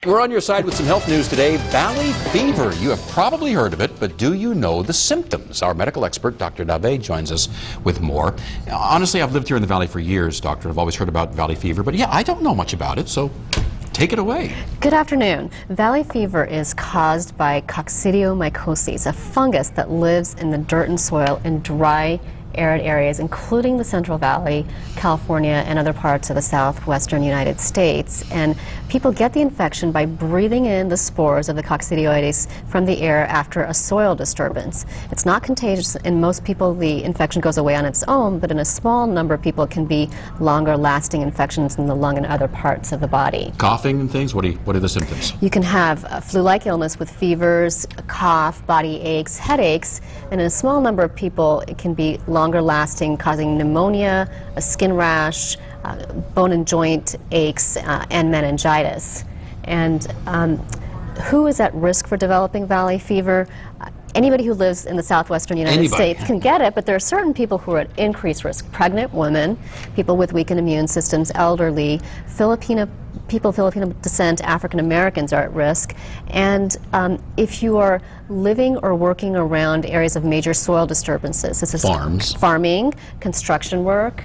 We're on your side with some health news today. Valley fever. You have probably heard of it, but do you know the symptoms? Our medical expert, Dr. Dave, joins us with more. Honestly, I've lived here in the Valley for years, Doctor. I've always heard about valley fever, but yeah, I don't know much about it, so take it away. Good afternoon. Valley fever is caused by coccidiomycosis, a fungus that lives in the dirt and soil in dry, arid areas, including the Central Valley, California, and other parts of the southwestern United States. And people get the infection by breathing in the spores of the coccidioides from the air after a soil disturbance. It's not contagious. In most people, the infection goes away on its own, but in a small number of people, it can be longer-lasting infections in the lung and other parts of the body. Coughing and things? What are the symptoms? You can have a flu-like illness with fevers, cough, body aches, headaches, and in a small number of people, it can be longer lasting, causing pneumonia, a skin rash, bone and joint aches, and meningitis. And who is at risk for developing valley fever? Anybody who lives in the southwestern United States can get it, but there are certain people who are at increased risk. Pregnant women, people with weakened immune systems, elderly, people of Filipino descent, African Americans are at risk. And if you are living or working around areas of major soil disturbances, this is farming, construction work,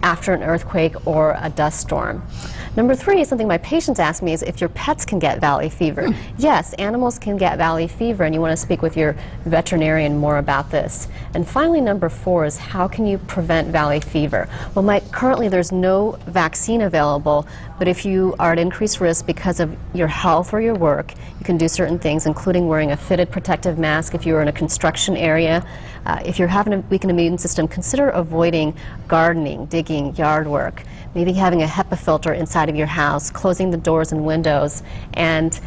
after an earthquake or a dust storm. Number three, something my patients ask me is if your pets can get valley fever. Yes, animals can get valley fever, and you want to speak with your veterinarian more about this. And finally, number four is how can you prevent valley fever? Well, currently there's no vaccine available, but if you are at increased risk because of your health or your work, you can do certain things, including wearing a fitted protective mask if you're in a construction area. If you're having a weakened immune system, consider avoiding gardening, digging, yard work, maybe having a HEPA filter inside of your house, closing the doors and windows, and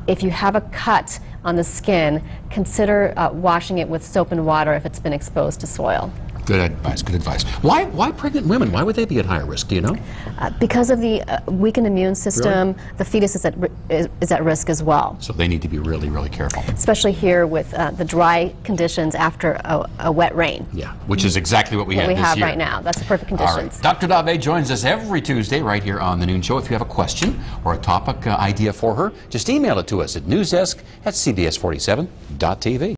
if you have a cut on the skin, consider washing it with soap and water if it's been exposed to soil. Good advice, good advice. Why pregnant women? Why would they be at higher risk, do you know? Because of the weakened immune system, the fetus is at risk as well. So they need to be really, really careful. Especially here with the dry conditions after a wet rain. Yeah, which is exactly what we have this year. What we have right now. That's the perfect conditions. All right. Dr. Dave joins us every Tuesday right here on The Noon Show. If you have a question or a topic idea for her, just email it to us at newsdesk@cbs47.tv.